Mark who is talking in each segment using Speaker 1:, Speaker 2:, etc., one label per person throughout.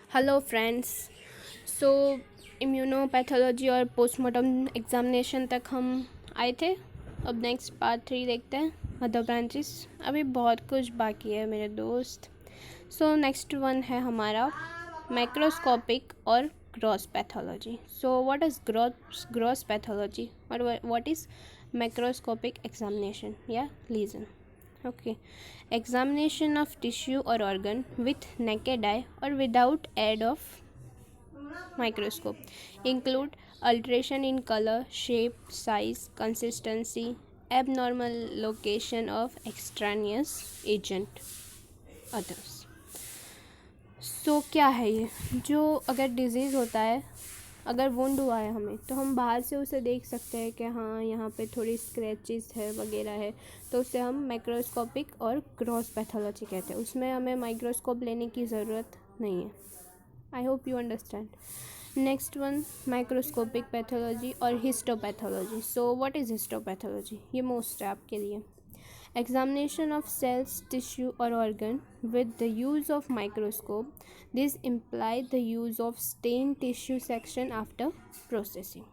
Speaker 1: Hello friends. सो इम्यूनोपैथोलॉजी और postmortem examination तक हम आए थे। अब नेक्स्ट पार्ट 3 देखते हैं, अदर ब्रांचेस। अभी बहुत कुछ बाकी है मेरे दोस्त। सो नेक्स्ट वन है हमारा माइक्रोस्कोपिक और gross pathology. So what is gross pathology और व्हाट इज़ माइक्रोस्कोपिक एग्जामिनेशन या legion? Okay. Examination of tissue or organ with naked eye or without aid of microscope include alteration in color, shape, size, consistency, abnormal location of extraneous agent, others. सो क्या है ये? जो अगर disease होता है, अगर wound हुआ है हमें, तो हम बाहर से उसे देख सकते हैं कि हाँ यहाँ पे थोड़ी स्क्रैचेस है वगैरह है, तो उसे हम माइक्रोस्कोपिक और ग्रॉस पैथोलॉजी कहते हैं। उसमें हमें माइक्रोस्कोप लेने की ज़रूरत नहीं है। I hope you understand. Next one, microscopic pathology और histopathology. So what is histopathology? ये मोस्ट है आपके लिए। Examination of cells, tissue or organ with the use of microscope. This implies the use of stained tissue section after processing.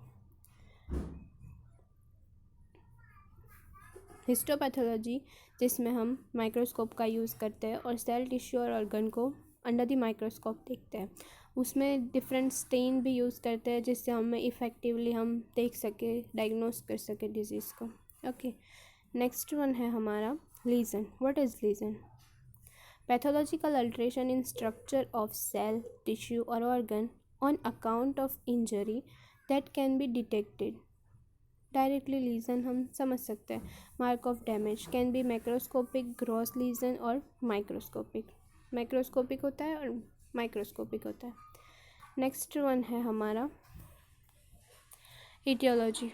Speaker 1: Histopathology, जिसमें हम microscope का use करते हैं और सेल, टिश्यू और ऑर्गन को अंडर द माइक्रोस्कोप देखते हैं। उसमें डिफरेंट स्टेन भी यूज़ करते हैं जिससे हमें इफ़ेक्टिवली हम देख सके, डायग्नोस कर सके डिजीज़ को। ओके, नेक्स्ट वन है हमारा lesion. What is lesion? Pathological alteration in structure of cell, tissue और organ on account of injury that can be detected directly. Lesion हम समझ सकते हैं। Mark of damage can be macroscopic, gross lesion और microscopic. Macroscopic होता है और microscopic होता है। नेक्स्ट वन है हमारा aetiology,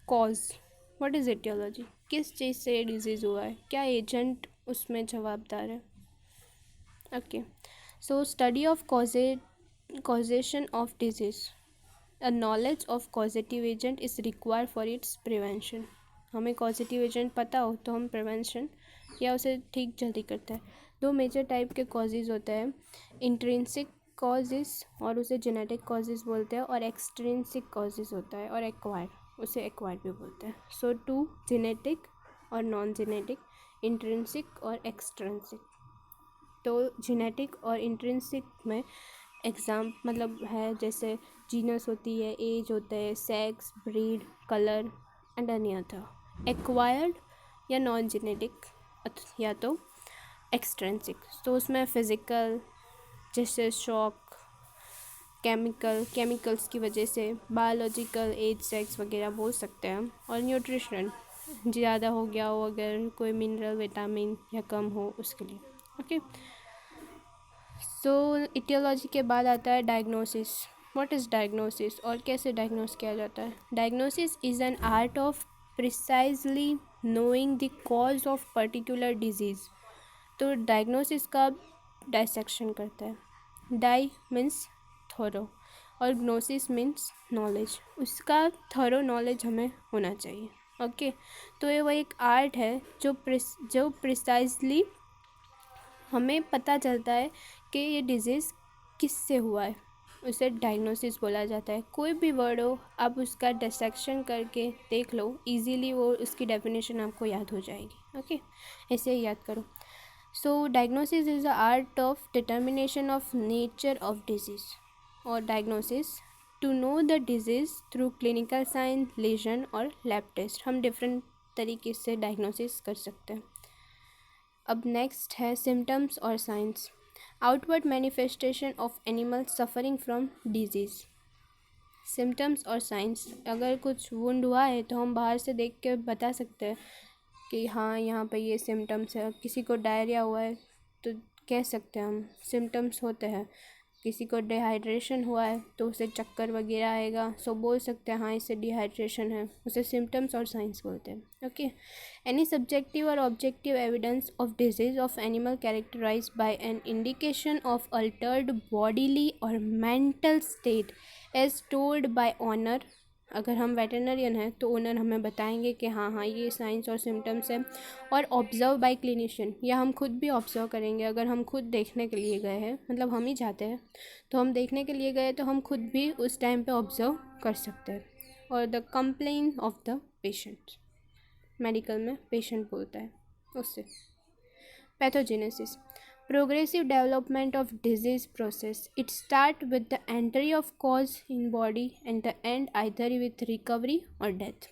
Speaker 1: cause. What is aetiology? किस चीज़ से ये डिजीज़ हुआ है, क्या एजेंट उसमें जवाबदार है? Okay, so study of causation of disease. A knowledge of causative agent is required for its prevention. हमें causative agent पता हो तो हम prevention या उसे ठीक जल्दी करते हैं। दो मेजर टाइप के causes होते हैं, इंट्रिंसिक causes और उसे जेनेटिक causes बोलते हैं, और एक्सट्रिंसिक causes होता है और एक्वायर्ड, उसे एक्वायर्ड भी बोलते हैं। सो टू, जेनेटिक और नॉन जेनेटिक, इंट्रिंसिक और एक्सट्रिंसिक। तो जेनेटिक और इंट्रिंसिक में एग्ज़ाम मतलब है, जैसे जीनस होती है, एज होता है, sex, breed, colour and any other. Acquired या नॉन जेनेटिक या तो एक्सट्रिंसिक, तो उसमें फिज़िकल जैसे शॉक, केमिकल्स की वजह से, बायोलॉजिकल, एज, सेक्स वगैरह बोल सकते हैं हम, और न्यूट्रिशन ज़्यादा हो गया हो, अगर कोई मिनरल, विटामिन या कम हो उसके लिए। ओके, सो इटियोलॉजी के बाद आता है डायग्नोसिस। व्हाट इज़ डायग्नोसिस और कैसे डायग्नोस किया जाता है? Diagnosis is an art of precisely knowing the cause of particular disease. तो डायग्नोसिस का डायसेक्शन करता है। डाई मीन्स थोरो और ग्नोसिस मीन्स नॉलेज। उसका थोरो नॉलेज हमें होना चाहिए। ओके, तो ये वो एक आर्ट है जो प्रिसाइजली हमें पता चलता है कि ये डिज़ीज़ किससे हुआ है, उसे डायग्नोसिस बोला जाता है। कोई भी वर्ड हो, आप उसका डिसेक्शन करके देख लो, इजीली वो उसकी डेफिनेशन आपको याद हो जाएगी। ओके, ऐसे ही याद करो। So diagnosis is the art of determination of nature of disease, और diagnosis to know the disease through clinical sign, lesion और लैब टेस्ट। हम डिफरेंट तरीके से डायग्नोसिस कर सकते हैं। अब नेक्स्ट है सिम्टम्स और science. Outward manifestation of animal suffering from disease. Symptoms और साइंस, अगर कुछ वुंड हुआ है तो हम बाहर से देख के बता सकते हैं कि हाँ यहाँ पे ये सिम्टम्स है। किसी को डायरिया हुआ है तो कह सकते हैं हम, सिम्टम्स होते हैं। किसी को डिहाइड्रेशन हुआ है तो उसे चक्कर वगैरह आएगा, सो बोल सकते हैं हाँ इसे डिहाइड्रेशन है, उसे सिम्टम्स और साइंस बोलते हैं। ओके, एनी सब्जेक्टिव और objective evidence of disease of animal characterize by an indication of altered bodily और mental state as told by owner अगर हम वेटरनरियन हैं तो ओनर हमें बताएंगे कि हाँ हाँ ये साइंस और सिम्टम्स हैं। और ऑब्ज़र्व बाय क्लिनिशियन, या हम खुद भी ऑब्ज़र्व करेंगे। अगर हम खुद देखने के लिए गए हैं, मतलब हम ही जाते हैं तो हम देखने के लिए गए तो हम खुद भी उस टाइम पे ऑब्ज़र्व कर सकते हैं। और the complain of the patient, medical में पेशेंट बोलता है उससे। Pathogenesis, progressive development of disease process. It start with the entry of cause in body and the end either with recovery or death.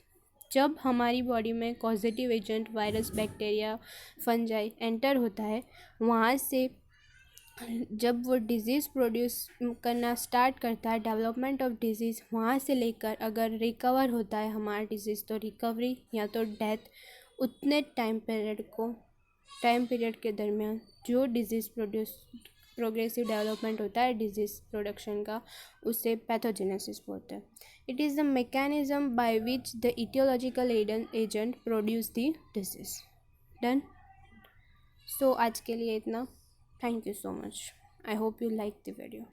Speaker 1: जब हमारी बॉडी में causative agent virus, bacteria, fungi enter होता है, वहाँ से जब वो डिज़ीज़ प्रोड्यूस करना स्टार्ट करता है, डेवलपमेंट ऑफ डिज़ीज़, वहाँ से लेकर अगर रिकवर होता है हमारा डिज़ीज़ तो रिकवरी या तो डेथ, उतने टाइम पीरियड के दरमियान जो डिज़ीज़ प्रोग्रेसिव डेवलपमेंट होता है डिज़ीज़ प्रोडक्शन का, उसे पैथोजेनेसिस बोलते हैं। It is the mechanism by which the etiological agent produce the disease. Done. So आज के लिए इतना। Thank you so much. I hope you like the video.